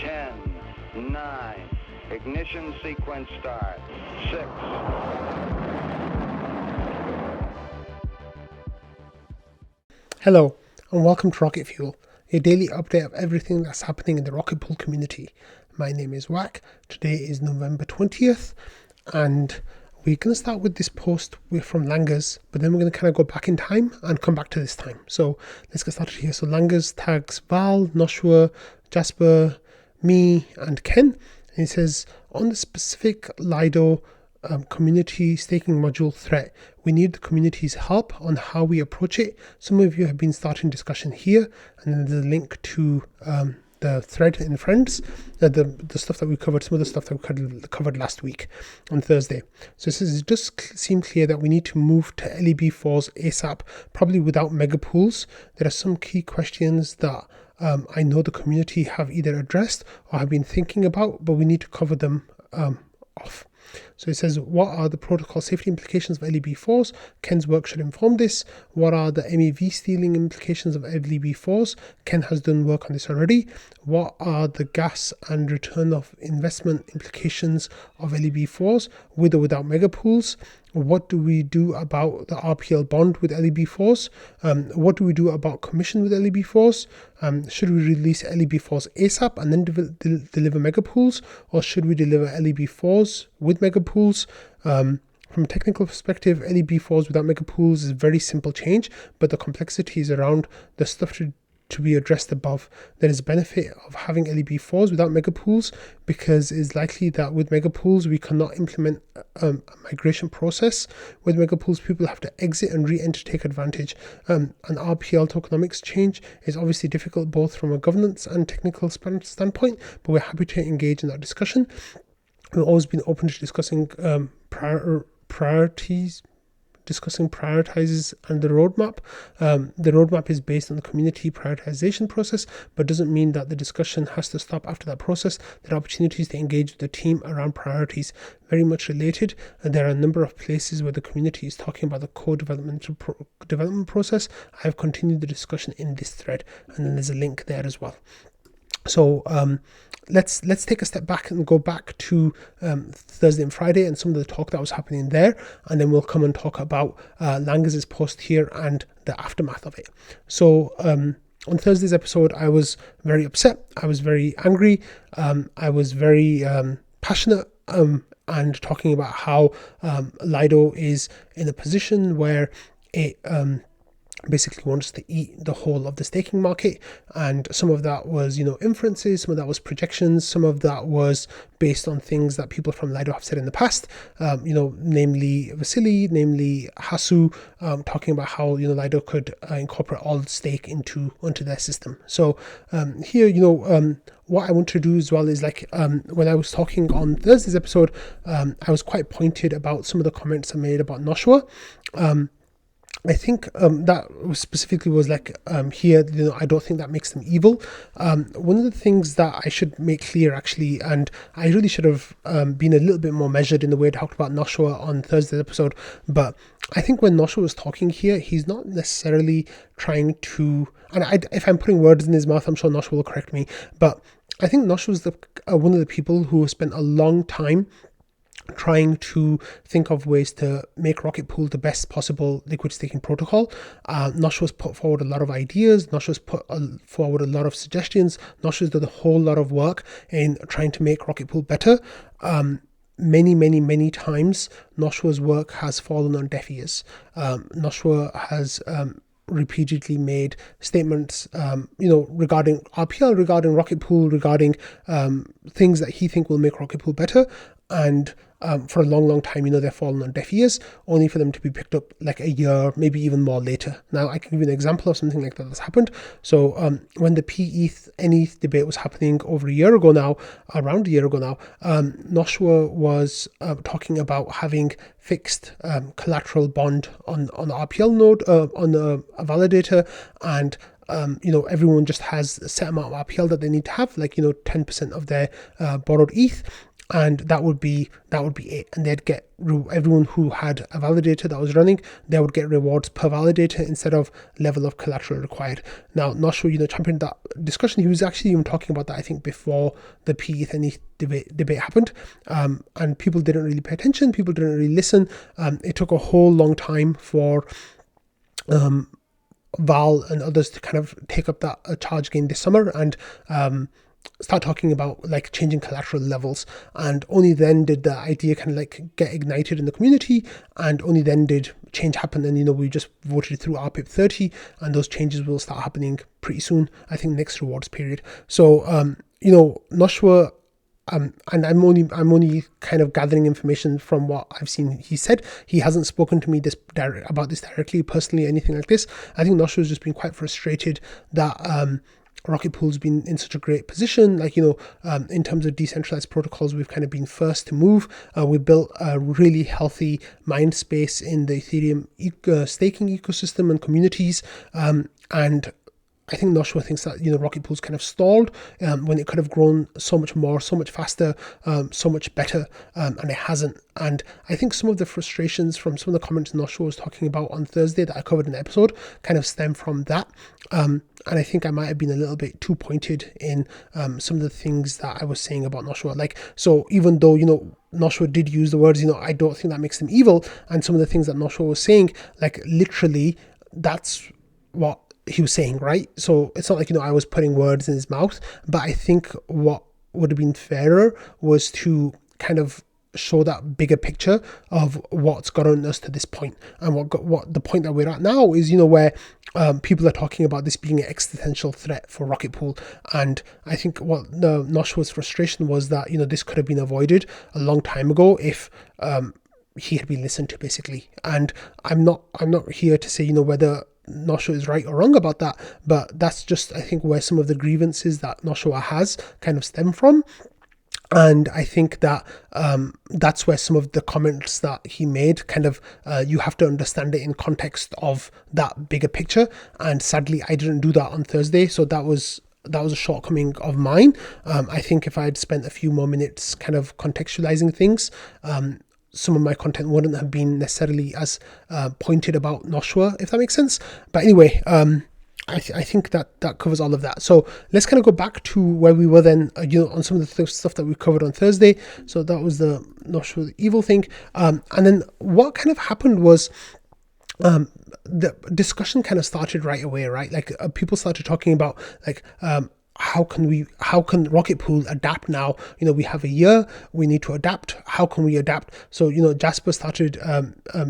10, 9, ignition sequence start, 6. Hello, and welcome to Rocket Fuel, a daily update of everything that's happening in the Rocket Pool community. My name is Wack. Today is November 20th, and we're going to start with this post from Langers, but then we're going to kind of go back in time and come back to this time. So let's get started here. So Langers tags Val, Noshua, Jasper, me, and Ken. And he says, on the specific Lido community staking module threat, we need the community's help on how we approach it. Some of you have been starting discussion here, and then there's a link to the thread in Friends, the stuff that we covered, some of the stuff that we covered last week on Thursday. So it says, it does seem clear that we need to move to LEB4s ASAP, probably without mega pools. There are some key questions that I know the community have either addressed or have been thinking about, but we need to cover them off. So it says, what are the protocol safety implications of LEB4s? Ken's work should inform this. What are the MEV stealing implications of LEB4s? Ken has done work on this already. What are the gas and return of investment implications of LEB4s with or without mega pools? What do we do about the RPL bond with LEB4s? What do we do about commission with LEB4s? Should we release LEB4s ASAP and then deliver mega pools, or should we deliver LEB4s with mega pools? From a technical perspective, LEB4s without mega pools is a very simple change, but the complexity is around the stuff to be addressed above. There is benefit of having LEB4s without mega pools because it's likely that with mega pools we cannot implement a migration process. With mega pools, people have to exit and re-enter to take advantage. An RPL tokenomics change is obviously difficult both from a governance and technical standpoint, but we're happy to engage in that discussion. We've always been open to discussing priorities, discussing prioritizes and the roadmap. The roadmap is based on the community prioritization process, but doesn't mean that the discussion has to stop after that process. There are opportunities to engage with the team around priorities, very much related. And there are a number of places where the community is talking about the development process. I've continued the discussion in this thread, and then there's a link there as well. So let's take a step back and go back to Thursday and Friday and some of the talk that was happening there, and then we'll come and talk about Langers' post here and the aftermath of it. So on Thursday's episode, I was very upset. I was very angry. I was very passionate and talking about how Lido is in a position where it basically wants to eat the whole of the staking market, and some of that was inferences, some of that was projections, some of that was based on things that people from Lido have said in the past, namely Vasily, namely Hasu, talking about how Lido could incorporate all the stake onto their system. So here what I want to do as well is when I was talking on Thursday's episode, I was quite pointed about some of the comments I made about Noshua. I think that specifically was here, I don't think that makes them evil. One of the things that I should make clear actually, and I really should have been a little bit more measured in the way I talked about Noshua on Thursday's episode, but I think when Noshua was talking here, he's not necessarily trying to, and if I'm putting words in his mouth, I'm sure Noshua will correct me, but I think Noshua was one of the people who spent a long time trying to think of ways to make Rocket Pool the best possible liquid staking protocol. Noshua's put forward a lot of ideas. Noshua's put forward a lot of suggestions. Noshua's done a whole lot of work in trying to make Rocket Pool better. Many times, Noshua's work has fallen on deaf ears. Noshua has repeatedly made statements, regarding RPL, regarding Rocket Pool, regarding things that he think will make Rocket Pool better. And for a long time, they're falling on deaf ears, only for them to be picked up like a year, maybe even more later. Now, I can give you an example of something like that that's happened. So when the pETH, nETH debate was happening over around a year ago now, Noshua was talking about having fixed collateral bond on the RPL node, on a validator, and everyone just has a set amount of RPL that they need to have, 10% of their borrowed ETH. and that would be it. And they'd get everyone who had a validator that was running, they would get rewards per validator instead of level of collateral required. Now, not sure, championed that discussion. He was actually even talking about that, I think, before the pETH and ETH debate happened, and people didn't really pay attention. People didn't really listen. It took a whole long time for Val and others to kind of take up that charge again this summer and start talking about like changing collateral levels, and only then did the idea kind of like get ignited in the community, and only then did change happen. And we just voted through RPIP 30, and those changes will start happening pretty soon, I think next rewards period. So not sure, and I'm only kind of gathering information from what I've seen. He said he hasn't spoken to me about this directly, personally, anything like this. I think Noshua has just been quite frustrated that Rocket Pool's been in such a great position. Like, in terms of decentralized protocols, we've kind of been first to move. We built a really healthy mind space in the Ethereum staking ecosystem and communities. And I think Noshua thinks that, Rocket Pool's kind of stalled when it could have grown so much more, so much faster, so much better, and it hasn't. And I think some of the frustrations from some of the comments Noshua was talking about on Thursday that I covered in the episode kind of stem from that. And I think I might have been a little bit too pointed in some of the things that I was saying about Noshua. Like, so even though, Noshua did use the words, I don't think that makes them evil. And some of the things that Noshua was saying, like literally, that's what he was saying, right? So it's not like, I was putting words in his mouth, but I think what would have been fairer was to kind of show that bigger picture of what's gotten us to this point, and what the point that we're at now is, where people are talking about this being an existential threat for Rocket Pool. And I think what the Noshua's frustration was that, this could have been avoided a long time ago if he had been listened to, basically. And I'm not here to say, whether Noshua is right or wrong about that, but that's just, I think, where some of the grievances that Noshua has kind of stem from. And I think that that's where some of the comments that he made kind of, you have to understand it in context of that bigger picture. And sadly, I didn't do that on Thursday. So that was a shortcoming of mine. I think if I had spent a few more minutes kind of contextualizing things, some of my content wouldn't have been necessarily as pointed about Noshua, if that makes sense. But anyway, I think that covers all of that. So let's kind of go back to where we were then, on some of the stuff that we covered on Thursday. So that was the Noshua the evil thing. And then what kind of happened was, the discussion kind of started right away, right? Like people started talking about like, how can Rocket Pool adapt now? We have a year, we need to adapt. How can we adapt? So, Jasper started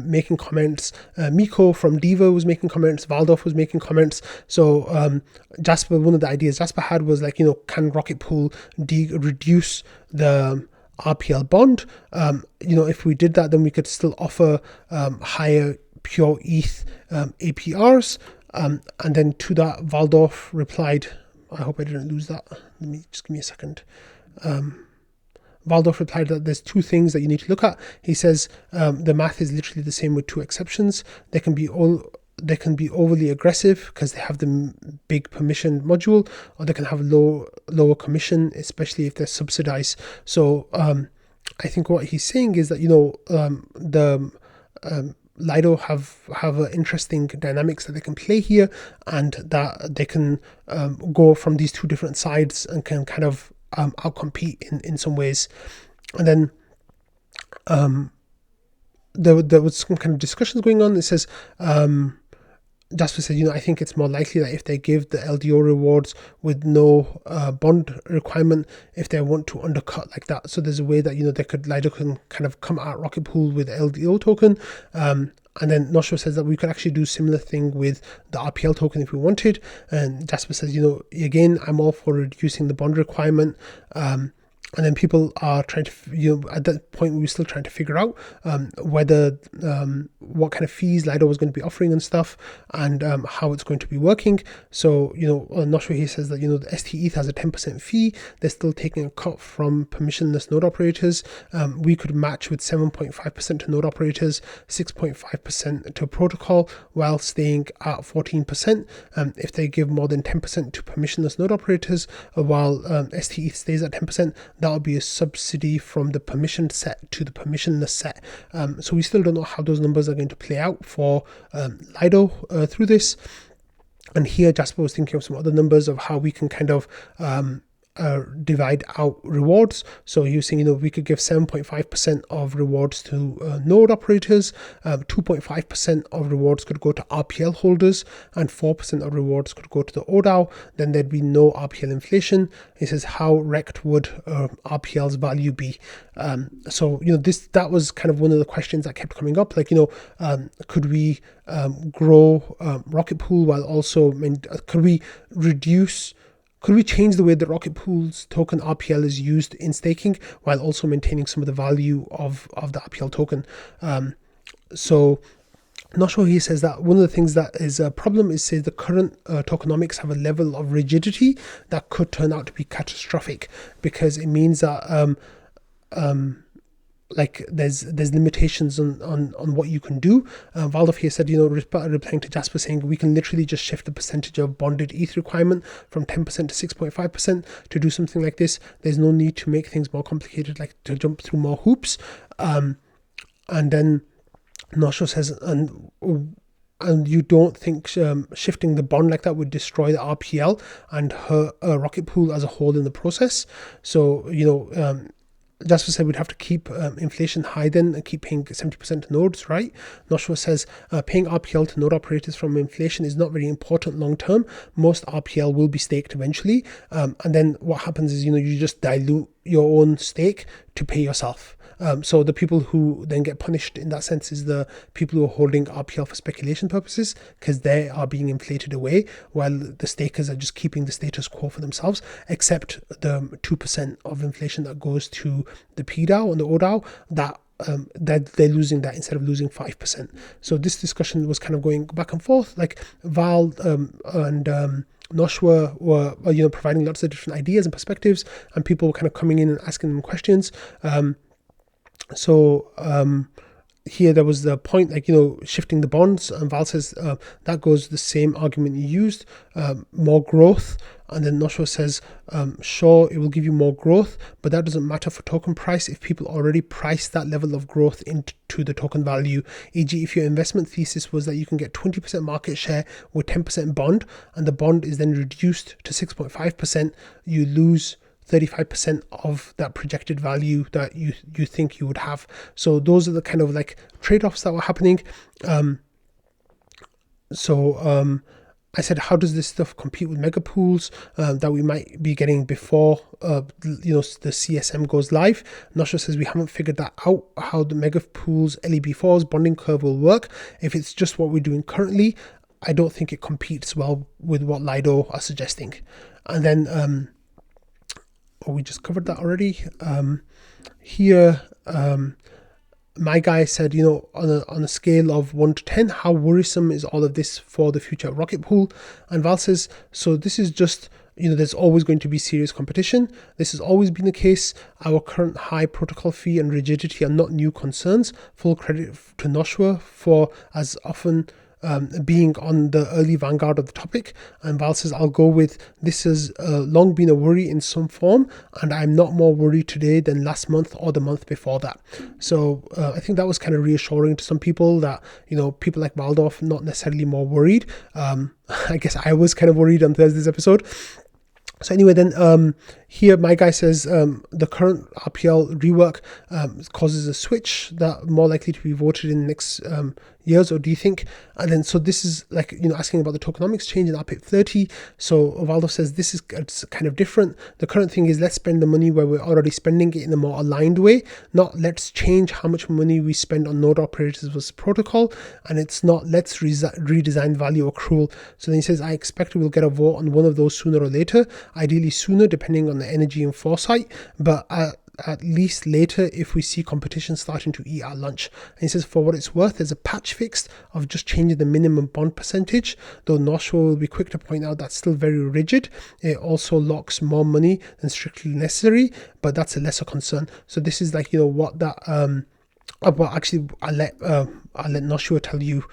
making comments. Miko from Diva was making comments. Valdorf was making comments. So Jasper, one of the ideas Jasper had was like, can Rocket Pool reduce the RPL bond? If we did that, then we could still offer higher pure ETH APRs. And then to that, Valdorf replied, I hope I didn't lose that. Give me a second. Valdorf replied that there's two things that you need to look at. He says the math is literally the same with two exceptions. They can be overly aggressive because they have the big permission module, or they can have lower commission, especially if they're subsidized. So I think what he's saying is that the Lido have interesting dynamics that they can play here, and that they can go from these two different sides and can kind of outcompete in some ways. And then there was some kind of discussions going on. It says Jasper said, I think it's more likely that if they give the LDO rewards with no bond requirement, if they want to undercut like that. So there's a way that, Lido can kind of come at Rocket Pool with LDO token. And then Noshua says that we could actually do similar thing with the RPL token if we wanted. And Jasper says, again, I'm all for reducing the bond requirement. And then people are trying to, at that point, we were still trying to figure out whether, what kind of fees Lido was going to be offering and stuff, and how it's going to be working. So, Noshua here says that, the STETH has a 10% fee. They're still taking a cut from permissionless node operators. We could match with 7.5% to node operators, 6.5% to protocol, while staying at 14%. If they give more than 10% to permissionless node operators, while STETH stays at 10%, that will be a subsidy from the permissioned set to the permissionless set. So we still don't know how those numbers are going to play out for Lido through this. And here Jasper was thinking of some other numbers of how we can kind of divide out rewards. So he was saying, we could give 7.5% of rewards to node operators, 2.5% of rewards could go to RPL holders, and 4% of rewards could go to the ODAO. Then there'd be no RPL inflation. He says, how wrecked would RPL's value be? So that was kind of one of the questions that kept coming up. Like, could we grow Rocket Pool while also could we change the way the Rocket Pool's token RPL is used in staking while also maintaining some of the value of the RPL token? So not sure. He says that one of the things that is a problem is, say, the current tokenomics have a level of rigidity that could turn out to be catastrophic, because it means that like there's limitations on what you can do. Valdov here said, replying to Jasper, saying we can literally just shift the percentage of bonded ETH requirement from 10% to 6.5% to do something like this. There's no need to make things more complicated, like to jump through more hoops. And then Marceau says, and you don't think shifting the bond like that would destroy the RPL and hurt Rocket Pool as a whole in the process? So, Jasper said we'd have to keep inflation high then and keep paying 70% to nodes, right? Marceau says paying RPL to node operators from inflation is not very important long term. Most RPL will be staked eventually. And then what happens is, you just dilute your own stake to pay yourself. So the people who then get punished in that sense is the people who are holding RPL for speculation purposes, because they are being inflated away, while the stakers are just keeping the status quo for themselves, except the 2% of inflation that goes to the PDAO and the ODAO, that they're losing that instead of losing 5%. So this discussion was kind of going back and forth. Like Val and Noshua were providing lots of different ideas and perspectives, and people were kind of coming in and asking them questions. So here there was the point, like, shifting the bonds, and Val says that goes the same argument you used, more growth. And then Noshua says, sure, it will give you more growth, but that doesn't matter for token price if people already price that level of growth into the token value. E.g., if your investment thesis was that you can get 20% market share with 10% bond, and the bond is then reduced to 6.5%, you lose 35% of that projected value that you think you would have. So those are the kind of like trade-offs that were happening. I said, how does this stuff compete with mega pools that we might be getting before the CSM goes live? Noshua says we haven't figured that out, how the mega pools LEB4's bonding curve will work. If it's just what we're doing currently, I don't think it competes well with what Lido are suggesting. And then we just covered that already. Here, my guy said, on a scale of 1 to 10, how worrisome is all of this for the future of Rocket Pool? And Val says, so this is just, there's always going to be serious competition. This has always been the case. Our current high protocol fee and rigidity are not new concerns. Full credit to Noshua for as often being on the early vanguard of the topic. And Val says, I'll go with, this has long been a worry in some form, and I'm not more worried today than last month or the month before that. So I think that was kind of reassuring to some people that, people like Valdov not necessarily more worried. I guess I was kind of worried on Thursday's episode. So anyway, then here my guy says the current RPL rework causes a switch that more likely to be voted in next years, or do you think? And then so this is like asking about the tokenomics change in RPIP 30. So Valdov says this is kind of different. The current thing is let's spend the money where we're already spending it in a more aligned way, not let's change how much money we spend on node operators versus protocol, and it's not let's redesign value accrual. So then he says I expect we'll get a vote on one of those sooner or later, ideally sooner depending on the energy and foresight, but at least later if we see competition starting to eat our lunch. And he says for what it's worth, there's a patch fixed of just changing the minimum bond percentage, though Noshua will be quick to point out that's still very rigid. It also locks more money than strictly necessary, but that's a lesser concern. So this is like what that But actually, I'll let Noshua tell you.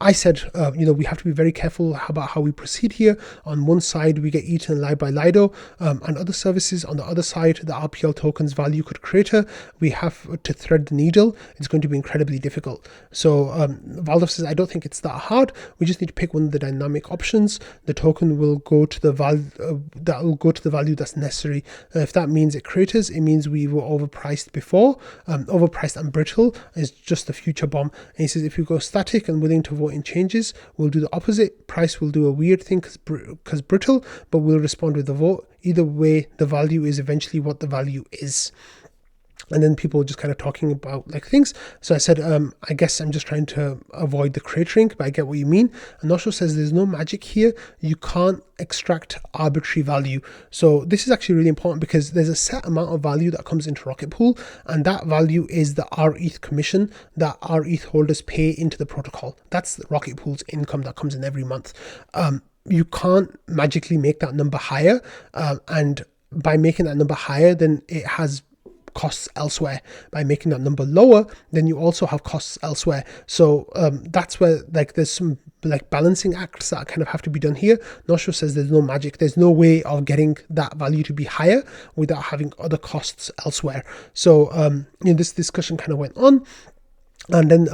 I said, we have to be very careful about how we proceed here. On one side, we get eaten alive by Lido and other services. On the other side, the RPL token's value could crater. We have to thread the needle. It's going to be incredibly difficult. So Valdov says, I don't think it's that hard. We just need to pick one of the dynamic options. The token will go to the value that's necessary. If that means it craters, it means we were overpriced before. Overpriced and brittle is just a future bomb. And he says, if you go static and willing to vote in changes, we'll do the opposite. Price will do a weird thing because brittle, but we'll respond with the vote. Either way, the value is eventually what the value is. And then people just kind of talking about like things. So I said, I guess I'm just trying to avoid the cratering, but I get what you mean. And Nosho says there's no magic here. You can't extract arbitrary value. So this is actually really important because there's a set amount of value that comes into Rocket Pool, and that value is the rETH commission that rETH holders pay into the protocol. That's the Rocket Pool's income that comes in every month. You can't magically make that number higher, and by making that number higher, then it has costs elsewhere. By making that number lower, then you also have costs elsewhere. So that's where like there's some like balancing acts that kind of have to be done here. Nosho says there's no magic. There's no way of getting that value to be higher without having other costs elsewhere. So this discussion kind of went on. And then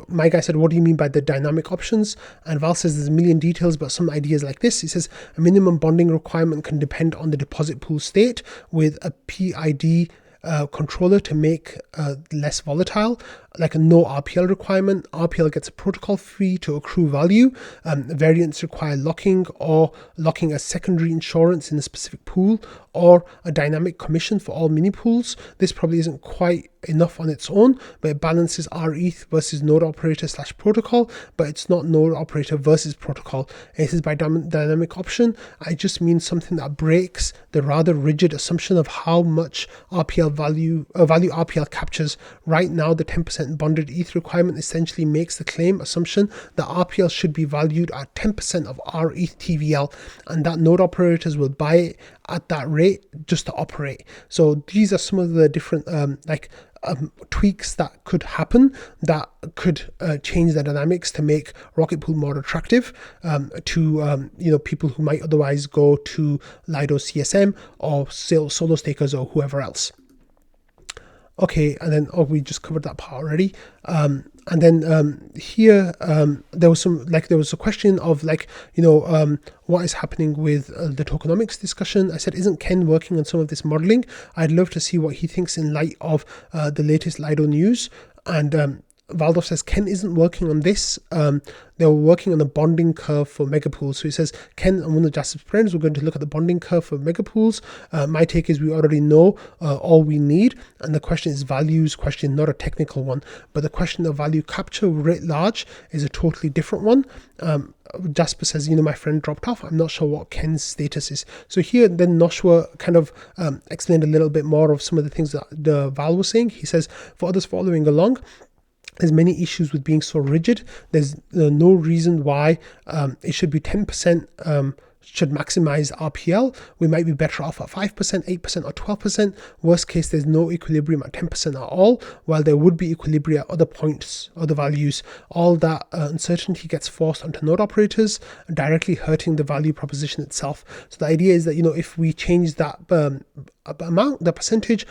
my guy said, what do you mean by the dynamic options? And Val says there's a million details, but some ideas like this. He says a minimum bonding requirement can depend on the deposit pool state with a PID controller to make less volatile, like a no RPL requirement. RPL gets a protocol fee to accrue value. Variants require locking or locking as secondary insurance in a specific pool, or a dynamic commission for all mini pools. This probably isn't quite enough on its own, but it balances rETH versus node operator / protocol, but it's not node operator versus protocol. And it says by dynamic option, I just mean something that breaks the rather rigid assumption of how much RPL value RPL captures. Right now, the 10% bonded ETH requirement essentially makes the claim assumption that RPL should be valued at 10% of rETH TVL, and that node operators will buy it at that rate just to operate. So these are some of the different tweaks that could happen that could change the dynamics to make Rocket Pool more attractive to people who might otherwise go to Lido CSM or solo stakers or whoever else. Okay, and then we just covered that part already. And then here there was a question of what is happening with the tokenomics discussion. I said, isn't Ken working on some of this modeling? I'd love to see what he thinks in light of the latest Lido news. And Valdov says Ken isn't working on this. They were working on the bonding curve for megapools. So he says, Ken and one of Jasper's friends, we're going to look at the bonding curve for megapools. My take is we already know all we need. And the question is values question, not a technical one. But the question of value capture writ large is a totally different one. Jasper says, my friend dropped off. I'm not sure what Ken's status is. So here, then Noshua kind of explained a little bit more of some of the things that the Val was saying. He says, for others following along, there's many issues with being so rigid. There's no reason why it should be 10%, should maximize RPL. We might be better off at 5%, 8%, or 12%. Worst case, there's no equilibrium at 10% at all, while there would be equilibrium at other points, other values. All that uncertainty gets forced onto node operators, directly hurting the value proposition itself. So the idea is that, if we change that amount, the percentage,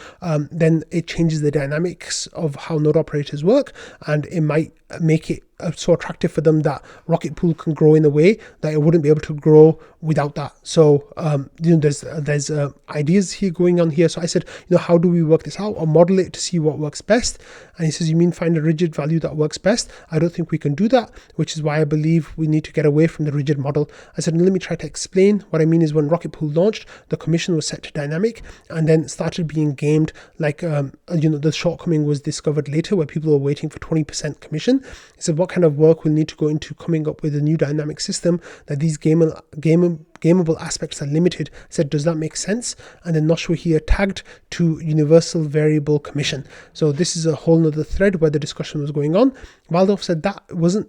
then it changes the dynamics of how node operators work, and it might make it so attractive for them that Rocket Pool can grow in a way that it wouldn't be able to grow without that. So there's ideas here going on here. So I said, how do we work this out or model it to see what works best? And he says, you mean find a rigid value that works best? I don't think we can do that, which is why I believe we need to get away from the rigid model. I said, let me try to explain. What I mean is when Rocket Pool launched, the commission was set to dynamic and then started being gamed. Like the shortcoming was discovered later where people were waiting for 20% commission. He said, what kind of work will need to go into coming up with a new dynamic system that these gameable aspects are limited? I said, does that make sense? And then Noshua here tagged to universal variable commission. So this is a whole nother thread where the discussion was going on. Valdov said that wasn't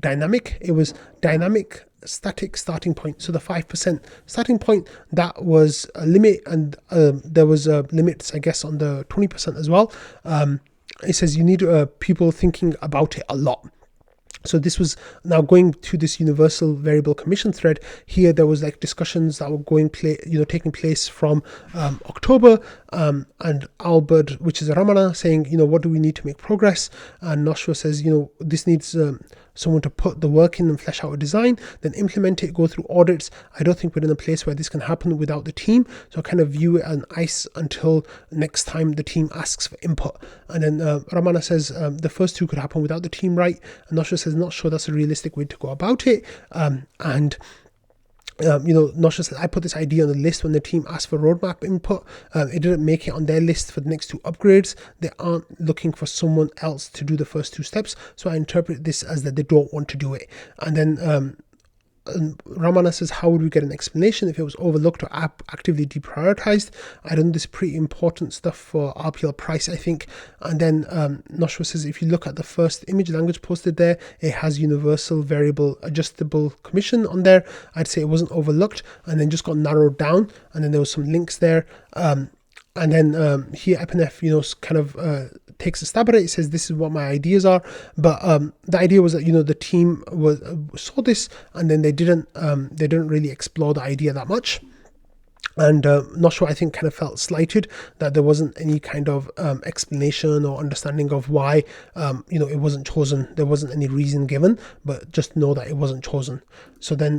dynamic, it was dynamic static starting point. So the 5% starting point, that was a limit, and there was limits, I guess, on the 20% as well. it says you need people thinking about it a lot. So this was now going to this universal variable commission thread. Here there was like discussions that were taking place from October, and Albert, which is a Ramana, saying, what do we need to make progress? And Noshua says, this needs someone to put the work in and flesh out a design, then implement it, go through audits. I don't think we're in a place where this can happen without the team. So I kind of view it as ice until next time the team asks for input. And then Ramana says the first two could happen without the team, right? And Noshua says, not sure that's a realistic way to go about it. Noshua said, I put this idea on the list when the team asked for roadmap input. It didn't make it on their list for the next two upgrades. They aren't looking for someone else to do the first two steps. So I interpret this as that they don't want to do it. And then Ramana says, how would we get an explanation if it was overlooked or actively deprioritized? I don't know, this is pretty important stuff for RPL price, I think. And then Noshua says, if you look at the first image language posted there, it has universal variable adjustable commission on there. I'd say it wasn't overlooked and then just got narrowed down. And then there was some links there. And then here Epinef, kind of takes a stab at it. It says, this is what my ideas are. But the idea was that, the team saw this and then they didn't really explore the idea that much. And Noshua, I think, kind of felt slighted that there wasn't any kind of explanation or understanding of why, it wasn't chosen. There wasn't any reason given, but just know that it wasn't chosen. So then,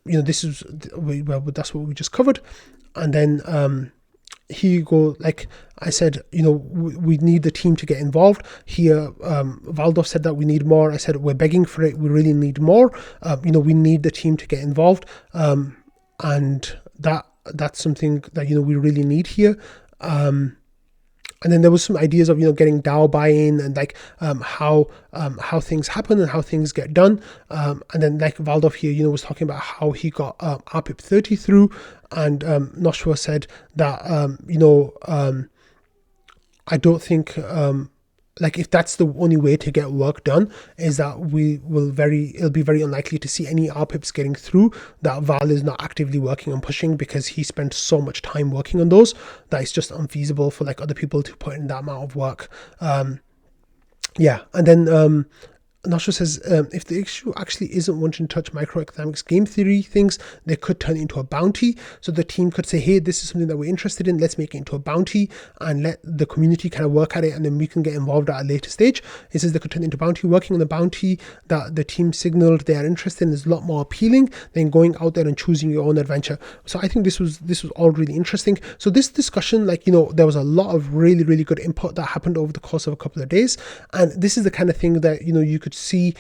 that's what we just covered. And then, here you go, like I said, we need the team to get involved. Here, Valdov said that we need more. I said, we're begging for it. We really need more. We need the team to get involved. And that's something that, we really need here. And then there was some ideas of, getting DAO buy-in and like how things happen and how things get done. And then like Valdov here, was talking about how he got RPIP 30 through. And Noshua said that, I don't think, if that's the only way to get work done, is that it'll be very unlikely to see any RPIPs getting through that Val is not actively working on pushing, because he spent so much time working on those that it's just unfeasible for like other people to put in that amount of work. And then Noshua says, if the issue actually isn't wanting to touch microeconomics game theory things, they could turn it into a bounty. So the team could say, hey, this is something that we're interested in, let's make it into a bounty and let the community kind of work at it, and then we can get involved at a later stage. He says they could turn it into bounty. Working on the bounty that the team signaled they are interested in is a lot more appealing than going out there and choosing your own adventure. So I think this was all really interesting. So this discussion, there was a lot of really, really good input that happened over the course of a couple of days. And this is the kind of thing that, you could see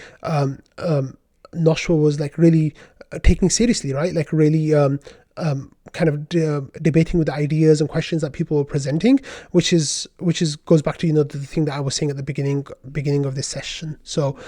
Noshua was like really taking seriously, right? Like really kind of debating with the ideas and questions that people were presenting, which goes back to the thing that I was saying at the beginning of this session. So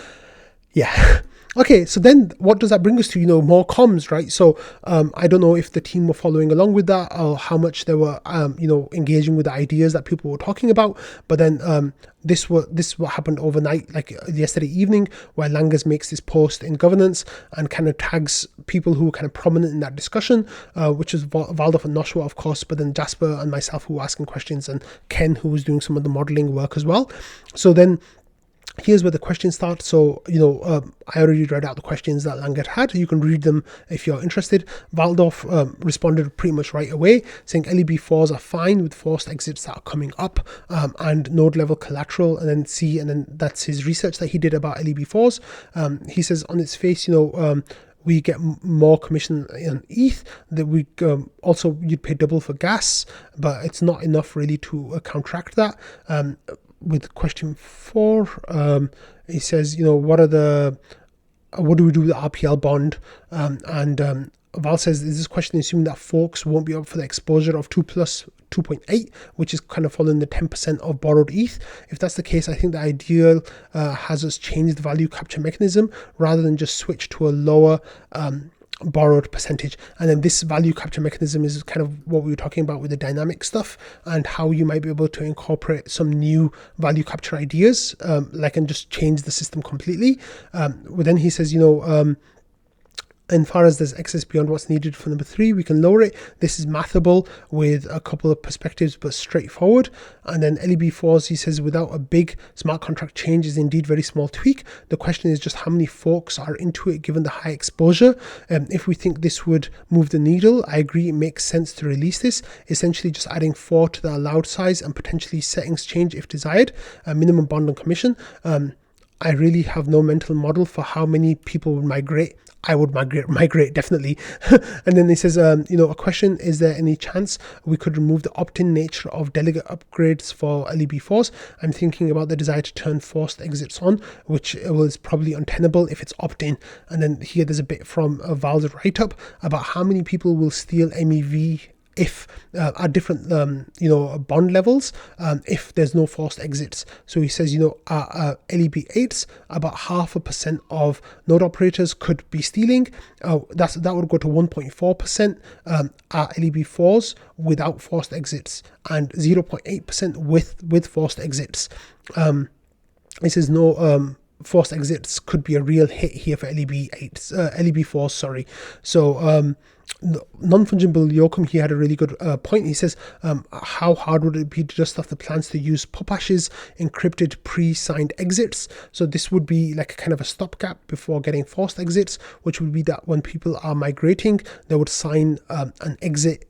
yeah. Okay, so then what does that bring us to? More comms, right? So I don't know if the team were following along with that or how much they were, engaging with the ideas that people were talking about. But then this is what happened overnight, like yesterday evening, where Langas makes this post in governance and kind of tags people who were kind of prominent in that discussion, which is Valdov and Noshua, of course, but then Jasper and myself who were asking questions, and Ken, who was doing some of the modeling work as well. So then here's where the questions start. So, I already read out the questions that Langat had. You can read them if you're interested. Valdov responded pretty much right away, saying LEB4s are fine with forced exits that are coming up, and node level collateral, and then C, and then that's his research that he did about LEB4s. He says on its face, we get more commission on ETH, that we also you'd pay double for gas, but it's not enough really to counteract that. With question 4, he says, what do we do with the RPL bond? And Val says, is this question assuming that folks won't be up for the exposure of 2 plus 2.8, which is kind of following the 10% of borrowed ETH? If that's the case, I think the ideal has us change the value capture mechanism rather than just switch to a lower borrowed percentage. And then this value capture mechanism is kind of what we were talking about with the dynamic stuff and how you might be able to incorporate some new value capture ideas, and just change the system completely. But then he says, And far as there's excess beyond what's needed for number 3, we can lower it. This is mathable with a couple of perspectives, but straightforward. And then LEB4s, he says, without a big smart contract change is indeed very small tweak. The question is just how many folks are into it given the high exposure. If we think this would move the needle, I agree it makes sense to release this. Essentially just adding 4 to the allowed size and potentially settings change if desired. Minimum bond and commission. I really have no mental model for how many people would migrate. I would migrate definitely. And then he says, a question, is there any chance we could remove the opt-in nature of delegate upgrades for LEB4s? I'm thinking about the desire to turn forced exits on, which was probably untenable if it's opt-in. And then here there's a bit from Val's write-up about how many people will steal MEV if at different bond levels if there's no forced exits. So he says, at LEB8s, about 0.5% of node operators could be stealing. That would go to 1.4% at LEB4s without forced exits, and 0.8% with forced exits. He says no forced exits could be a real hit here for LEB4s, sorry. So non-fungible Yoakum, he had a really good point. He says, how hard would it be to dust off the plans to use POP-hashes, encrypted pre-signed exits? So this would be like kind of a stopgap before getting forced exits, which would be that when people are migrating, they would sign an exit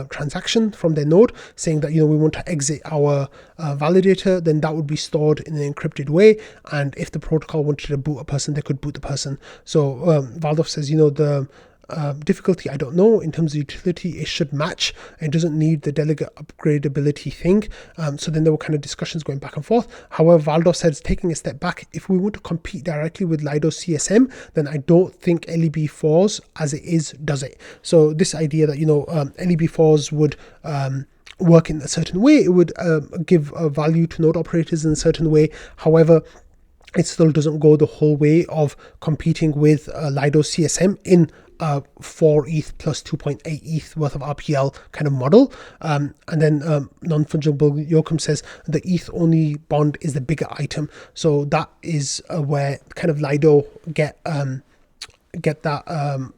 transaction from their node saying that, we want to exit our validator. Then that would be stored in an encrypted way, and if the protocol wanted to boot a person, they could boot the person. So Valdov says, the difficulty, I don't know. In terms of utility, it should match. It doesn't need the delegate upgradability thing. So then there were kind of discussions going back and forth. However, Valdov says, taking a step back, if we want to compete directly with Lido CSM, then I don't think LEB4s as it is does it. So this idea that LEB4s would work in a certain way, it would give a value to node operators in a certain way. However, it still doesn't go the whole way of competing with Lido CSM in 4 ETH plus 2.8 ETH worth of RPL kind of model. And then non-fungible Yoakum says the ETH only bond is the bigger item. So that is where kind of Lido get that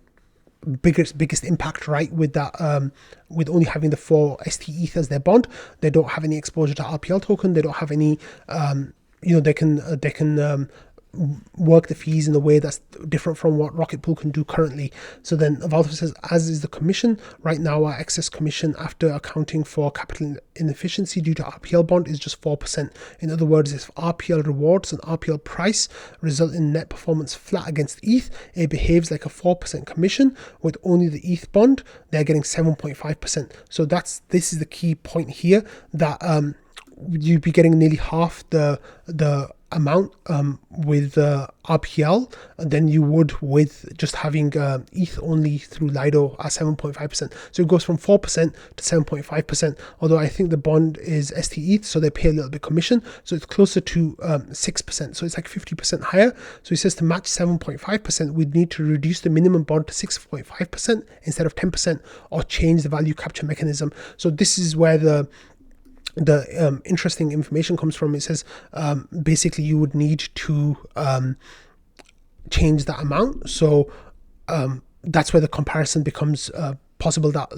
biggest impact, right? With that, with only having the 4 ST-ETH as their bond, they don't have any exposure to RPL token. They don't have any, they can work the fees in a way that's different from what Rocket Pool can do currently. So then Valve says, as is the commission, right now our excess commission after accounting for capital inefficiency due to RPL bond is just 4%. In other words, if RPL rewards and RPL price result in net performance flat against ETH, it behaves like a 4% commission. With only the ETH bond, they're getting 7.5%. So this is the key point here, that you'd be getting nearly half the amount with RPL than you would with just having ETH only through Lido at 7.5%. So it goes from 4% to 7.5%, although I think the bond is ST-ETH, so they pay a little bit commission, so it's closer to 6%, so it's like 50% higher. So he says to match 7.5%, we'd need to reduce the minimum bond to 6.5% instead of 10%, or change the value capture mechanism. So this is where the interesting information comes from. It says basically you would need to change that amount. So that's where the comparison becomes possible, that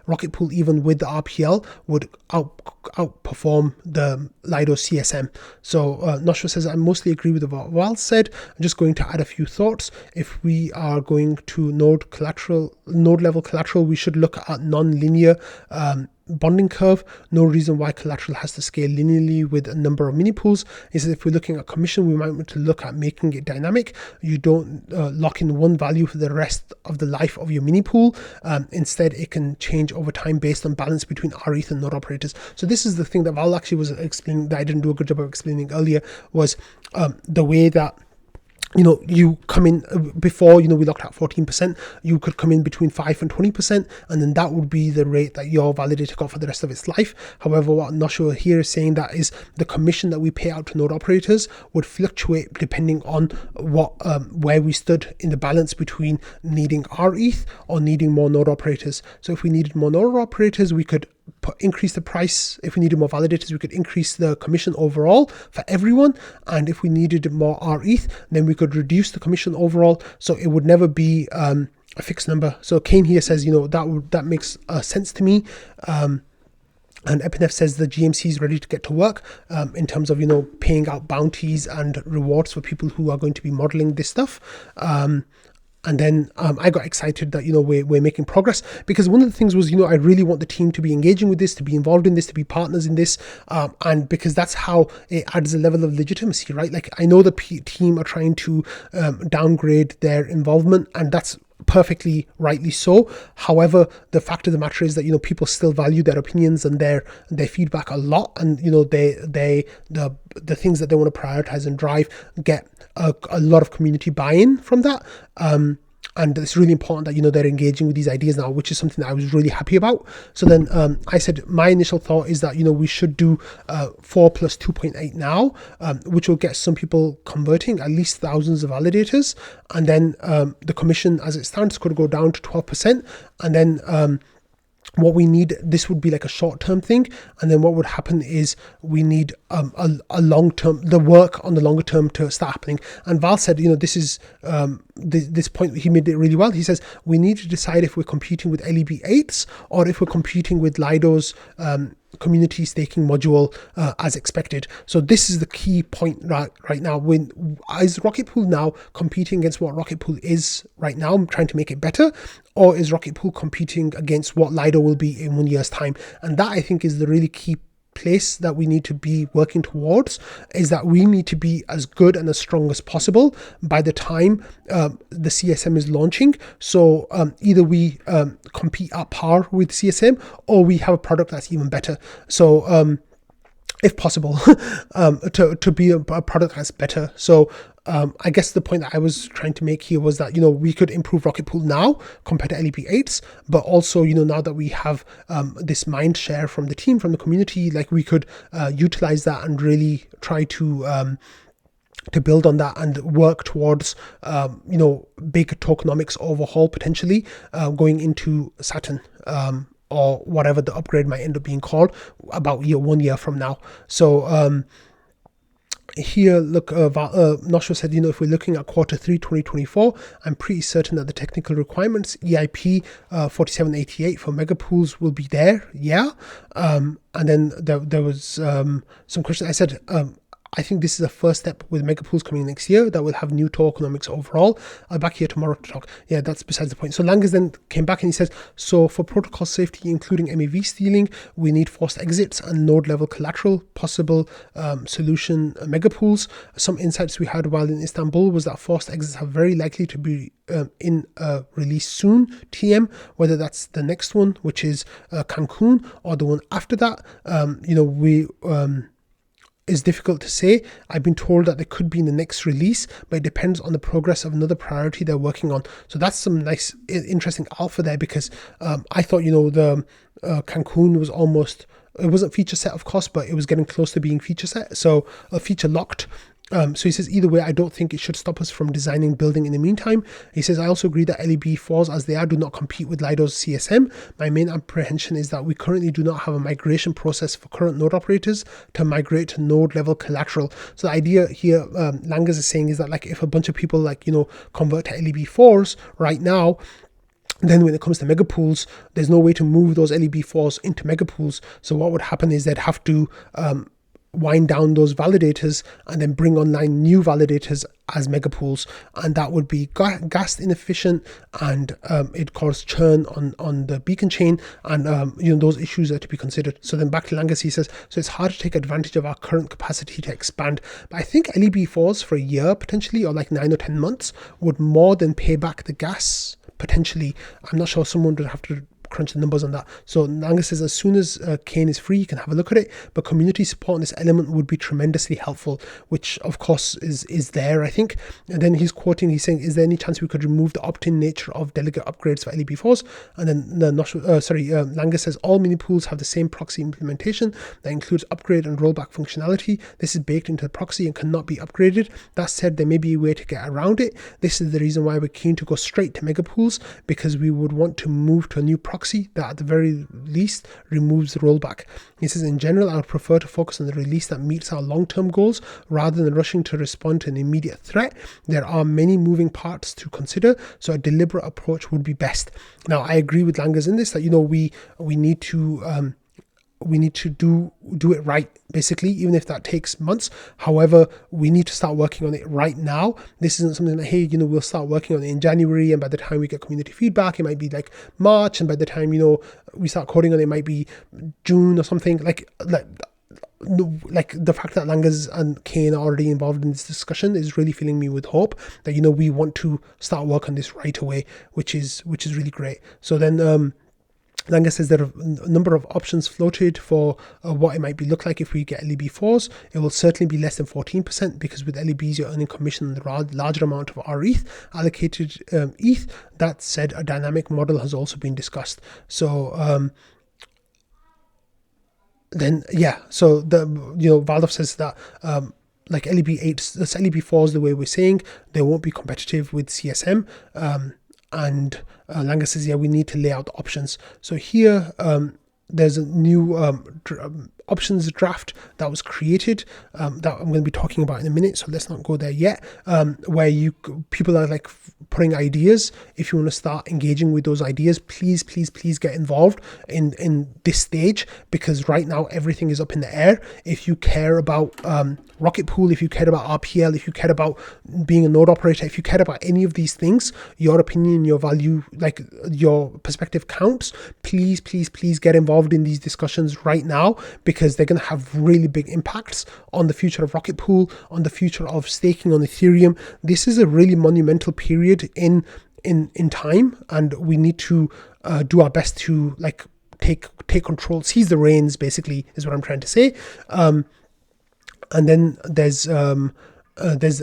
Rocket Pool, even with the RPL, would outperform the Lido CSM. So Noshua says, I mostly agree with what Val said. I'm just going to add a few thoughts. If we are going to node level collateral, we should look at non-linear bonding curve. No reason why collateral has to scale linearly with a number of mini pools. He says if we're looking at commission, we might want to look at making it dynamic. You don't lock in one value for the rest of the life of your mini pool. Instead, it can change over time based on balance between rETH and node operators. So this is the thing that Val actually was explaining that I didn't do a good job of explaining earlier, was the way that you come in before, we locked at 14%, you could come in between 5 and 20%, and then that would be the rate that your validator got for the rest of its life. However, what Noshua here is saying that is the commission that we pay out to node operators would fluctuate depending on where we stood in the balance between needing rETH or needing more node operators. So if we needed more node operators, we could increase the price. If we needed more validators, we could increase the commission overall for everyone. And if we needed more rETH, then we could reduce the commission overall. So it would never be a fixed number. So Kane here says, that makes sense to me. And Epinef says the GMC is ready to get to work in terms of, paying out bounties and rewards for people who are going to be modeling this stuff. And then I got excited that, we're making progress, because one of the things was, I really want the team to be engaging with this, to be involved in this, to be partners in this. And because that's how it adds a level of legitimacy, right? Like, I know the team are trying to downgrade their involvement, and that's perfectly rightly so. However, the fact of the matter is that people still value their opinions and their feedback a lot, and the things that they want to prioritize and drive get a lot of community buy-in from that. And it's really important that they're engaging with these ideas now, which is something that I was really happy about. So then I said my initial thought is that we should do 4 plus 2.8 now, which will get some people converting, at least thousands of validators, and then the commission as it stands could go down to 12%, and then what we need, this would be like a short-term thing, and then what would happen is we need a long-term, the work on the longer term to start happening. And Val said, this is this point, he made it really well. He says we need to decide if we're competing with LEB8s or if we're competing with Lido's community staking module as expected. So this is the key point right now. Is Rocket Pool now competing against what Rocket Pool is right now, trying to make it better, or is Rocket Pool competing against what Lido will be in 1 year's time? And that, I think, is the really key place that we need to be working towards, is that we need to be as good and as strong as possible by the time the CSM is launching. So either we compete at par with CSM, or we have a product that's even better. So if possible, to be a product that's better. So I guess the point that I was trying to make here was that, we could improve Rocket Pool now compared to LEB8s, but also, now that we have this mind share from the team, from the community, like, we could utilize that and really try to build on that and work towards, big tokenomics overhaul potentially going into Saturn. Or whatever the upgrade might end up being called about 1 year from now. So here, look, Nosho said, if we're looking at Q3 2024, I'm pretty certain that the technical requirements, EIP 4788 for mega pools will be there. Yeah. And then there was some questions. I said, I think this is a first step with mega pools coming next year that will have new tokenomics overall. I'll back here tomorrow to talk. Yeah, that's besides the point. So Langes then came back and he says, so for protocol safety, including MEV stealing, we need forced exits and node level collateral, possible solution mega pools. Some insights we had while in Istanbul was that forced exits are very likely to be in release soon, TM, whether that's the next one, which is Cancun, or the one after that. Is difficult to say. I've been told that they could be in the next release, but it depends on the progress of another priority they're working on. So that's some nice, interesting alpha there, because I thought, the Cancun was almost, it wasn't feature set, of course, but it was getting close to being feature set. So feature locked. So he says, either way, I don't think it should stop us from designing building in the meantime. He says, I also agree that LEB4s as they are do not compete with Lido's CSM. My main apprehension is that we currently do not have a migration process for current node operators to migrate to node level collateral. So the idea here, Langes is saying, is that, like, if a bunch of people convert to LEB4s right now, then when it comes to mega pools, there's no way to move those LEB4s into mega pools. So what would happen is they'd have to wind down those validators and then bring online new validators as mega pools, and that would be gas inefficient, and it caused churn on the beacon chain, and those issues are to be considered. So then back to Langes, he says, so it's hard to take advantage of our current capacity to expand, but I think LEB4s for a year potentially, or like 9 or 10 months, would more than pay back the gas potentially. I'm not sure, someone would have to crunch the numbers on that. So Langes says, as soon as Kane is free, you can have a look at it, but community support on this element would be tremendously helpful, which of course is there, I think. And then he's saying, is there any chance we could remove the opt-in nature of delegate upgrades for LEB4s? And then Langes says, all mini pools have the same proxy implementation that includes upgrade and rollback functionality. This is baked into the proxy and cannot be upgraded. That said, there may be a way to get around it. This is the reason why we're keen to go straight to mega pools, because we would want to move to a new proxy proxy that at the very least removes the rollback. He says, in general, I would prefer to focus on the release that meets our long-term goals rather than rushing to respond to an immediate threat. There are many moving parts to consider, so a deliberate approach would be best. Now, I agree with Langas in this, that, we need to do it right, basically, even if that takes months. However, we need to start working on it right now. This isn't something that, hey, we'll start working on it in January, and by the time we get community feedback, it might be like March, and by the time, we start coding on it, it might be June or something. Like the fact that Langas and Kane are already involved in this discussion is really filling me with hope that, we want to start work on this right away, which is really great. So then, Langas says there are a number of options floated for what it might look like if we get LEB4s. It will certainly be less than 14% because with LEBs you're earning commission on the larger amount of rETH allocated ETH. That said, a dynamic model has also been discussed. So Valdov says that like LEB8s, LEB4s, the way we're saying, they won't be competitive with CSM. And Langas says, we need to lay out the options. So here, there's a new options draft that was created that I'm going to be talking about in a minute, so let's not go there yet, where people are like putting ideas. If you want to start engaging with those ideas, please get involved in this stage, because right now everything is up in the air. If you care about Rocket Pool, if you care about RPL, if you care about being a node operator, if you care about any of these things, your opinion, your value, like your perspective counts. Please get involved in these discussions right now, because they're going to have really big impacts on the future of Rocket Pool, on the future of staking on Ethereum. This is a really monumental period in time, and we need to do our best to like take control, seize the reins, basically, is what I'm trying to say. And then there's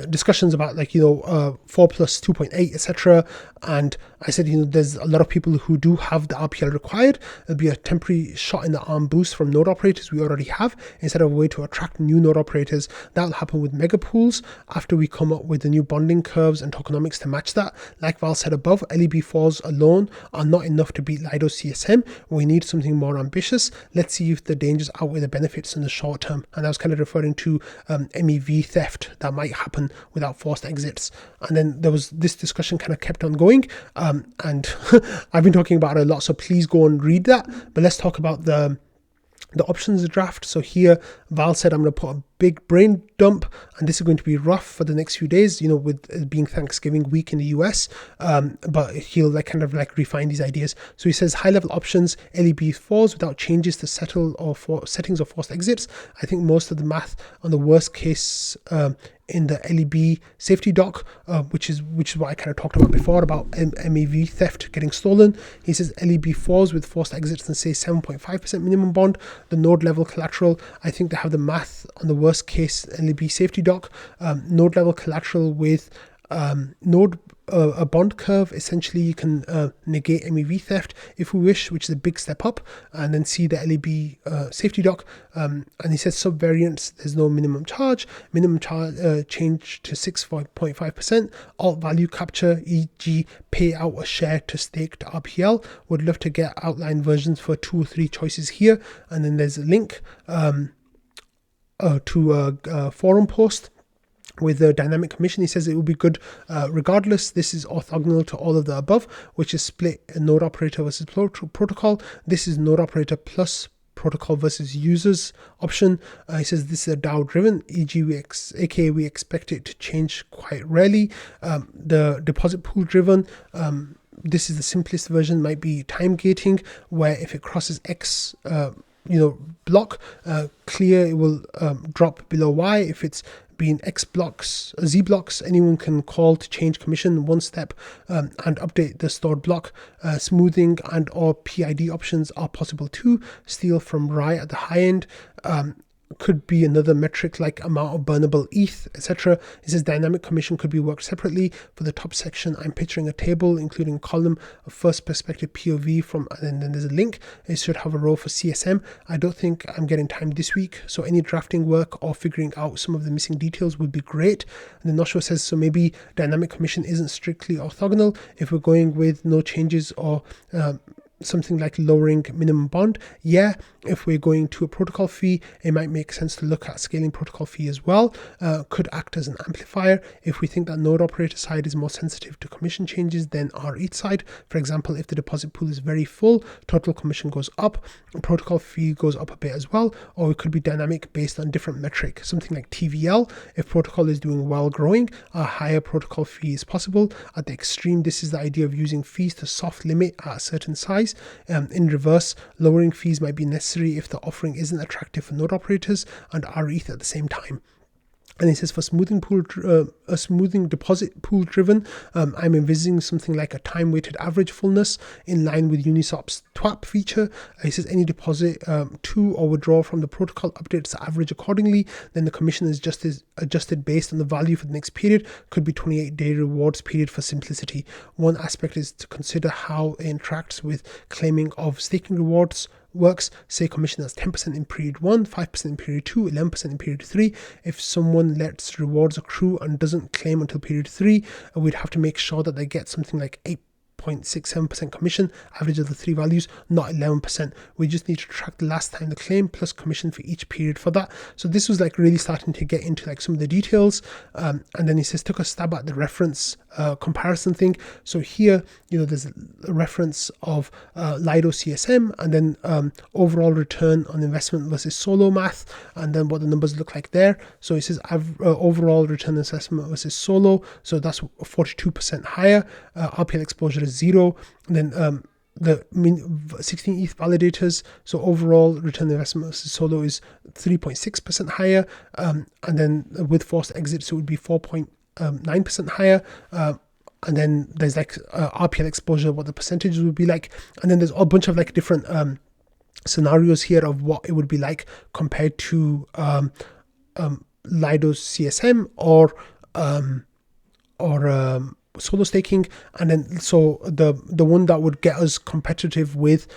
discussions about 4 plus 2.8, etc. And I said, there's a lot of people who do have the RPL required. There'll be a temporary shot in the arm boost from node operators we already have, instead of a way to attract new node operators. That'll happen with mega pools after we come up with the new bonding curves and tokenomics to match that. Like Val said above, LEB4s alone are not enough to beat Lido CSM. We need something more ambitious. Let's see if the dangers outweigh the benefits in the short term. And I was kind of referring to MEV theft that might happen without forced exits. And then there was this discussion kind of kept on going, and I've been talking about it a lot, so please go and read that. But let's talk about the options draft. So here Val said, I'm going to put a big brain dump, and this is going to be rough for the next few days, with it being Thanksgiving week in the US, but he'll refine these ideas. So he says high level options, LEB4s without changes to settle or for settings or forced exits. I think most of the math on the worst case in the LEB safety doc, which is what I kind of talked about before, about MEV theft getting stolen. He says LEB4s with forced exits and say 7.5% minimum bond, the node level collateral. I think they have the math on the worst case LEB safety doc, node level collateral with a bond curve. Essentially, you can negate MEV theft if we wish, which is a big step up, and then see the LEB safety doc. And he says subvariants, there's no minimum charge change to 6.5%. Alt value capture, e.g. pay out a share to stake to RPL. Would love to get outline versions for 2 or 3 choices here. And then there's a link to a forum post with the dynamic commission. He says it will be good regardless. This is orthogonal to all of the above, which is split node operator versus protocol. This is node operator plus protocol versus users option. He says this is a DAO driven, e.g. we expect it to change quite rarely. The deposit pool driven, this is the simplest version, might be time gating, where if it crosses X block clear, it will drop below Y. If it's been X blocks, Z blocks, anyone can call to change commission one step and update the stored block. Smoothing and or PID options are possible too. Steal from RAI at the high end could be another metric, like amount of burnable ETH, etc. It says dynamic commission could be worked separately. For the top section, I'm picturing a table including a column of first perspective POV from, and then there's a link. It should have a row for CSM. I don't think I'm getting time this week, so any drafting work or figuring out some of the missing details would be great. And then Nosho says, so maybe dynamic commission isn't strictly orthogonal if we're going with no changes or something like lowering minimum bond. Yeah, if we're going to a protocol fee, it might make sense to look at scaling protocol fee as well. Could act as an amplifier. If we think that node operator side is more sensitive to commission changes than our ETH side, for example, if the deposit pool is very full, total commission goes up, protocol fee goes up a bit as well, or it could be dynamic based on different metric, something like TVL. If protocol is doing well growing, a higher protocol fee is possible. At the extreme, this is the idea of using fees to soft limit at a certain size. In reverse, lowering fees might be necessary if the offering isn't attractive for node operators and rETH at the same time. And it says for smoothing deposit pool driven, I'm envisaging something like a time weighted average fullness in line with Uniswap's TWAP feature. It says any deposit to or withdraw from the protocol updates the average accordingly. Then the commission is just adjusted based on the value for the next period. Could be 28-day rewards period for simplicity. One aspect is to consider how it interacts with claiming of staking rewards works. Say commission as 10% in period 1, 5% in period 2, 11% in period 3. If someone lets rewards accrue and doesn't claim until period 3, we'd have to make sure that they get something like 8.67% commission, average of the three values, not 11%. We just need to track the last time the claim plus commission for each period for that. So this was like really starting to get into like some of the details. And then he says, took a stab at the reference comparison thing. So here, there's a reference of Lido CSM, and then overall return on investment versus solo math, and then what the numbers look like there. So it says overall return on investment versus solo, so that's 42% higher. RPL exposure is 0. And then the 16 ETH validators, so overall return on investment versus solo is 3.6% higher. And then with forced exits, it would be 4.9% higher. And then there's like RPL exposure, what the percentages would be like. And then there's a bunch of like different scenarios here of what it would be like compared to Lido's CSM or solo staking. And then so the one that would get us competitive with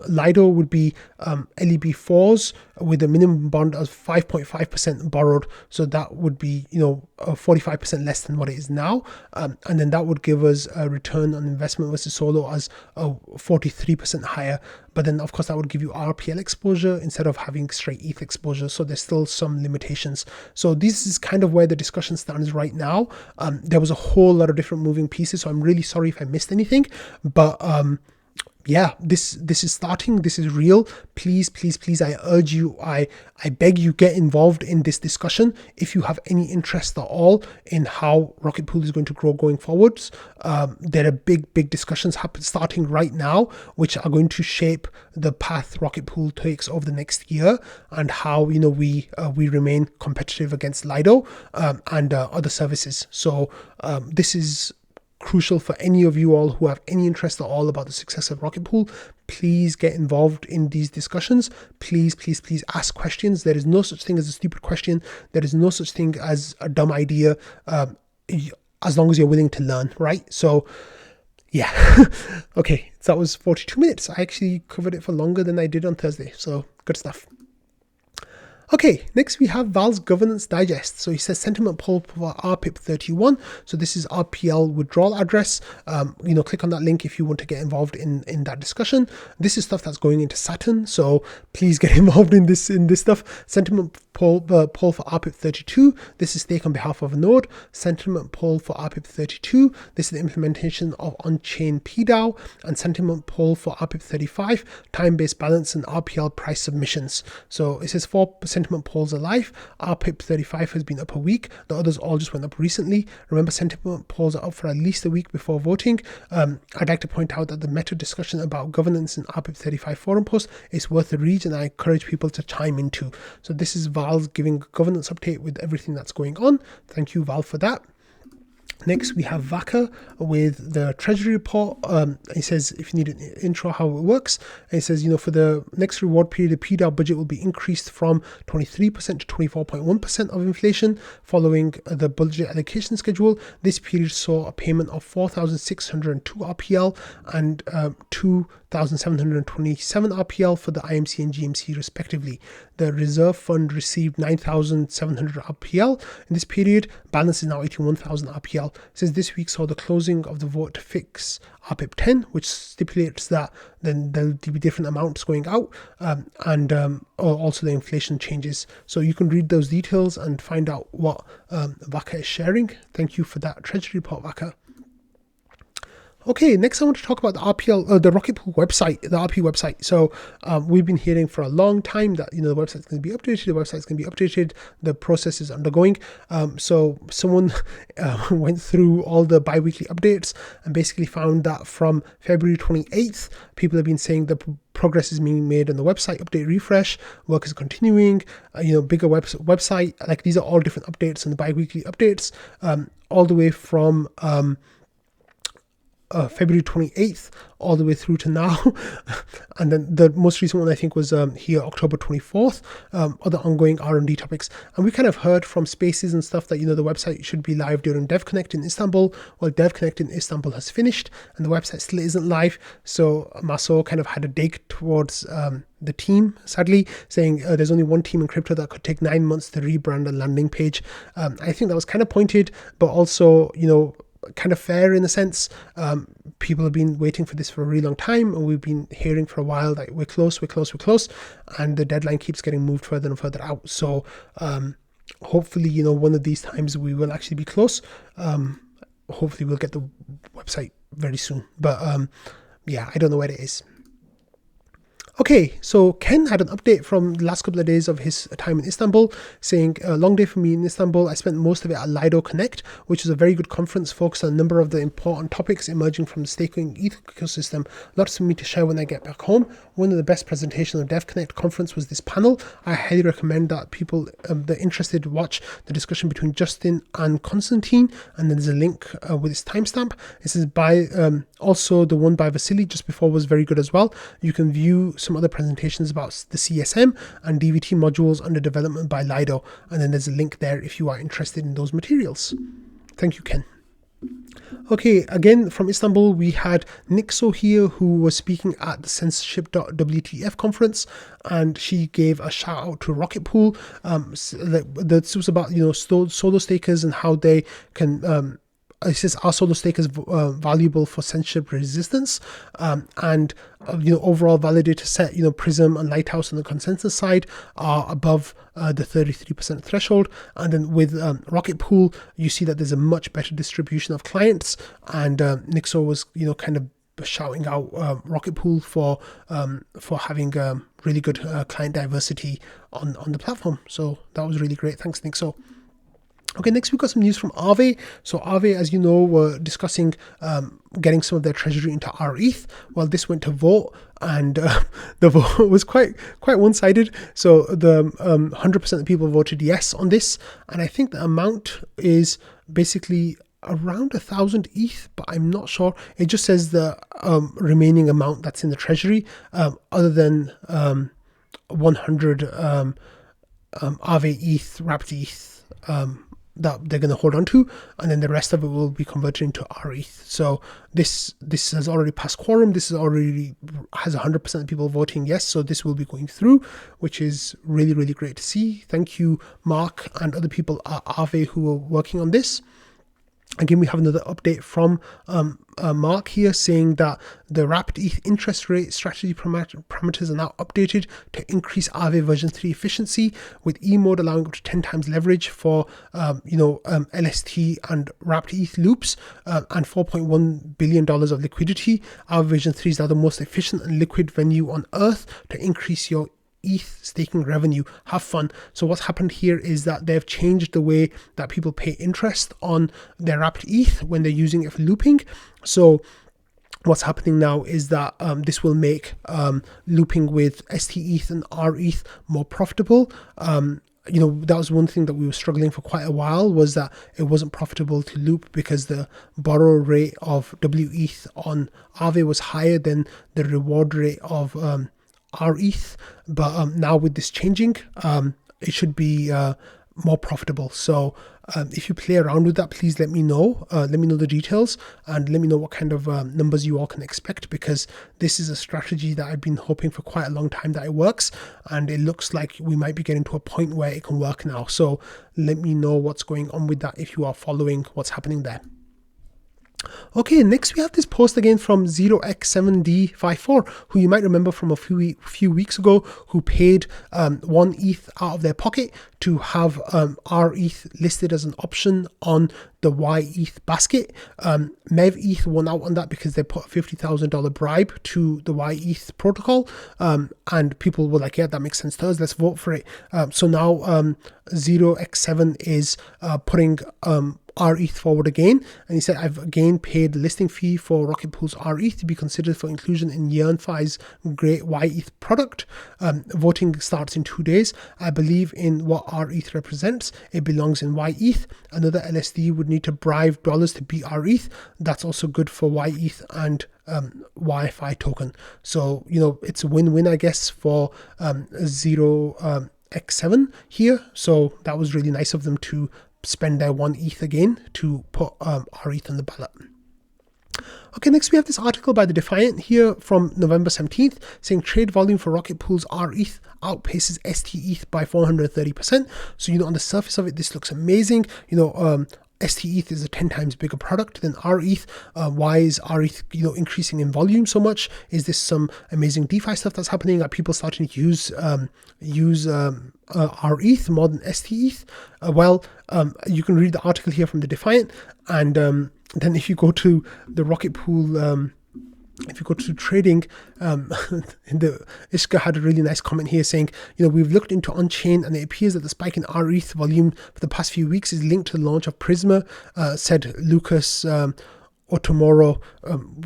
Lido would be LEB4s with a minimum bond of 5.5% borrowed, so that would be 45% less than what it is now, and then that would give us a return on investment versus solo as 43% higher. But then of course that would give you RPL exposure instead of having straight ETH exposure, so there's still some limitations. So this is kind of where the discussion stands right now. There was a whole lot of different moving pieces, so I'm really sorry if I missed anything, but yeah, this is starting. This is real. Please, I urge you, I beg you, get involved in this discussion if you have any interest at all in how Rocket Pool is going to grow going forwards. There are big discussions starting right now, which are going to shape the path Rocket Pool takes over the next year, and how we remain competitive against Lido and other services. So this is crucial for any of you all who have any interest at all about the success of Rocket Pool. Please get involved in these discussions. Please ask questions. There is no such thing as a stupid question. There is no such thing as a dumb idea, as long as you're willing to learn, right? So yeah. Okay, so that was 42 minutes. I actually covered it for longer than I did on Thursday, so good stuff. Okay, next we have Val's governance digest. So he says sentiment poll for RPIP31. So this is RPL withdrawal address. Click on that link if you want to get involved in that discussion. This is stuff that's going into Saturn, so please get involved in this stuff. Sentiment poll for RPIP32. This is stake on behalf of a node. Sentiment poll for RPIP32. This is the implementation of on-chain PDAO. And sentiment poll for RPIP35. Time-based balance and RPL price submissions. So it says 4 sentiment polls are live. RPIP35 has been up a week. The others all just went up recently. Remember, sentiment polls are up for at least a week before voting. I'd like to point out that the meta discussion about governance in RPIP35 forum post is worth a read, and I encourage people to chime into. So this is Val's giving a governance update with everything that's going on. Thank you, Val, for that. Next, we have Vaka with the Treasury report. He says, if you need an intro, how it works. And he says, for the next reward period, the PDAO budget will be increased from 23% to 24.1% of inflation following the budget allocation schedule. This period saw a payment of 4,602 RPL and 2,727 RPL for the IMC and GMC respectively. The reserve fund received 9,700 RPL in this period. Balance is now 81,000 RPL. It says this week saw the closing of the vote to fix RPIP 10, which stipulates that then there'll be different amounts going out, and also the inflation changes. So you can read those details and find out what Vaka is sharing. Thank you for that Treasury report, Vaka. Okay, next I want to talk about the Rocket Pool website, the RP website. So we've been hearing for a long time that the website's going to be updated. The process is undergoing. So someone went through all the bi-weekly updates and basically found that from February 28th, people have been saying the progress is being made on the website, update refresh, work is continuing, bigger website. Like, these are all different updates and the bi-weekly updates, all the way from February 28th all the way through to now. And then the most recent one I think was here October 24th, other ongoing R&D topics. And we kind of heard from spaces and stuff that the website should be live during DevConnect in Istanbul. Well, DevConnect in Istanbul has finished and the website still isn't live. So Marceau kind of had a dig towards the team, sadly, saying there's only one team in crypto that could take 9 months to rebrand a landing page. I think that was kind of pointed, but also kind of fair in a sense. People have been waiting for this for a really long time, and we've been hearing for a while that we're close, and the deadline keeps getting moved further and further out. So hopefully one of these times we will actually be close. Hopefully we'll get the website very soon, but I don't know where it is. Okay, so Ken had an update from the last couple of days of his time in Istanbul, saying, a long day for me in Istanbul. I spent most of it at Lido Connect, which is a very good conference focused on a number of the important topics emerging from the staking ETH ecosystem. Lots for me to share when I get back home. One of the best presentations of DevConnect conference was this panel. I highly recommend that people that are interested watch the discussion between Justin and Konstantin, and then there's a link with his timestamp. This is by also the one by Vasily just before was very good as well. You can view some other presentations about the CSM and DVT modules under development by Lido, and then there's a link there if you are interested in those materials. Thank you, Ken. Okay, again from Istanbul, we had Nixo here, who was speaking at the censorship.wtf conference, and she gave a shout out to Rocket Pool. This was about solo stakers and how they can it says, are solo stakers valuable for censorship resistance? And overall validator set, Prism and Lighthouse on the consensus side are above the 33% threshold. And then with Rocket Pool, you see that there's a much better distribution of clients. And Nixo was, kind of shouting out Rocket Pool for having really good client diversity on the platform. So that was really great. Thanks, Nixo. Okay, next we've got some news from Aave. So Aave, as you know, were discussing getting some of their treasury into rETH. Well, this went to vote, and the vote was quite one-sided. So the 100% of people voted yes on this, and I think the amount is basically around 1,000 ETH, but I'm not sure. It just says the remaining amount that's in the treasury, other than 100 Aave ETH, wrapped ETH, that they're going to hold on to, and then the rest of it will be converted into rETH. So this has already passed quorum. This is already has 100% of people voting yes, so this will be going through, which is really, really great to see. Thank you, Mark, and other people at Aave who are working on this. Again, we have another update from Mark here, saying that the wrapped ETH interest rate strategy parameters are now updated to increase Aave version 3 efficiency, with E mode allowing up to 10 times leverage for LST and wrapped ETH loops, and $4.1 billion of liquidity. Aave version 3 is now the most efficient and liquid venue on earth to increase your ETH staking revenue. Have fun. So what's happened here is that they've changed the way that people pay interest on their wrapped ETH when they're using it for looping. So what's happening now is that this will make looping with STETH and rETH more profitable. That was one thing that we were struggling for quite a while, was that it wasn't profitable to loop because the borrow rate of wETH on Aave was higher than the reward rate of rETH, but now with this changing, it should be more profitable. So if you play around with that, please let me know. Let me know the details, and let me know what kind of numbers you all can expect, because this is a strategy that I've been hoping for quite a long time that it works, and it looks like we might be getting to a point where it can work now. So let me know what's going on with that if you are following what's happening there. Okay, next we have this post again from 0x7D54, who you might remember from a few weeks ago, who paid 1 ETH out of their pocket to have rETH listed as an option on the yETH basket. MEV-ETH won out on that because they put a $50,000 bribe to the yETH protocol, and people were like, yeah, that makes sense to us, let's vote for it. So now 0x7 is putting rETH forward again, and he said, I've again paid the listing fee for Rocket Pool's rETH to be considered for inclusion in YearnFi's great yETH product. Voting starts in 2 days. I believe in what rETH represents. It belongs in yETH. Another LSD would need to bribe dollars to beat rETH. That's also good for yETH and YFI token. So, it's a win-win, I guess, for 0x7 here. So that was really nice of them to spend their 1 ETH again to put rETH on the ballot. Okay, next we have this article by The Defiant here from November 17th saying trade volume for Rocket Pool's rETH outpaces STETH by 430%. So, on the surface of it, this looks amazing. STETH is a 10 times bigger product than rETH. Why is rETH, increasing in volume so much? Is this some amazing DeFi stuff that's happening? Are people starting to use rETH more than STETH? You can read the article here from The Defiant, and then if you go to the Rocket Pool, if you go to trading, Iska had a really nice comment here saying, we've looked into on-chain and it appears that the spike in rETH volume for the past few weeks is linked to the launch of Prisma, said Lucas Otomoro,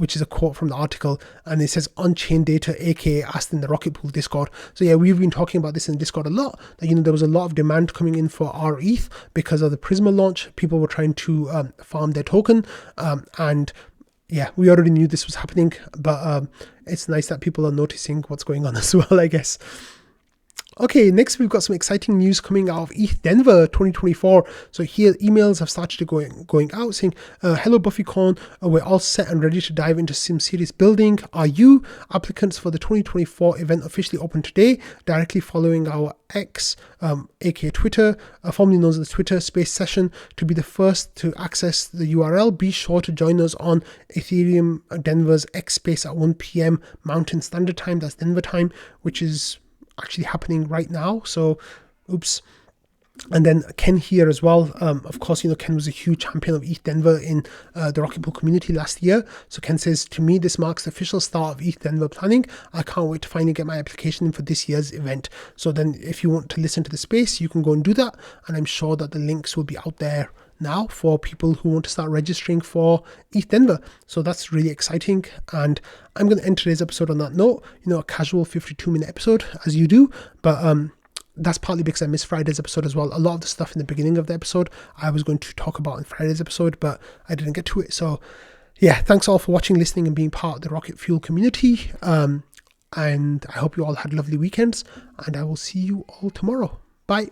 which is a quote from the article, and it says on-chain data, aka asked in the Rocket Pool Discord. So yeah, we've been talking about this in Discord a lot, that there was a lot of demand coming in for rETH because of the Prisma launch. People were trying to farm their token, and yeah, we already knew this was happening, but it's nice that people are noticing what's going on as well, I guess. Okay, next we've got some exciting news coming out of EthDenver 2024. So here emails have started going out saying, hello Buffycorn, we're all set and ready to dive into some serious building. Are you? Applicants for the 2024 event officially open today, directly following our X, aka Twitter, formerly known as the Twitter Space session. To be the first to access the URL, be sure to join us on Ethereum Denver's X Space at 1 p.m. Mountain Standard Time, that's Denver time, which is actually happening right now. So oops. And then Ken here as well. Of course, Ken was a huge champion of EthDenver in the Rocket Pool community last year. So Ken says, to me, this marks the official start of EthDenver planning. I can't wait to finally get my application in for this year's event. So then if you want to listen to the space, you can go and do that. And I'm sure that the links will be out there now for people who want to start registering for EthDenver. So that's really exciting. And I'm going to end today's episode on that note, a casual 52-minute episode as you do. But that's partly because I missed Friday's episode as well. A lot of the stuff in the beginning of the episode I was going to talk about in Friday's episode, but I didn't get to it. So yeah, thanks all for watching, listening, and being part of the Rocket Fuel community. And I hope you all had lovely weekends, and I will see you all tomorrow. Bye.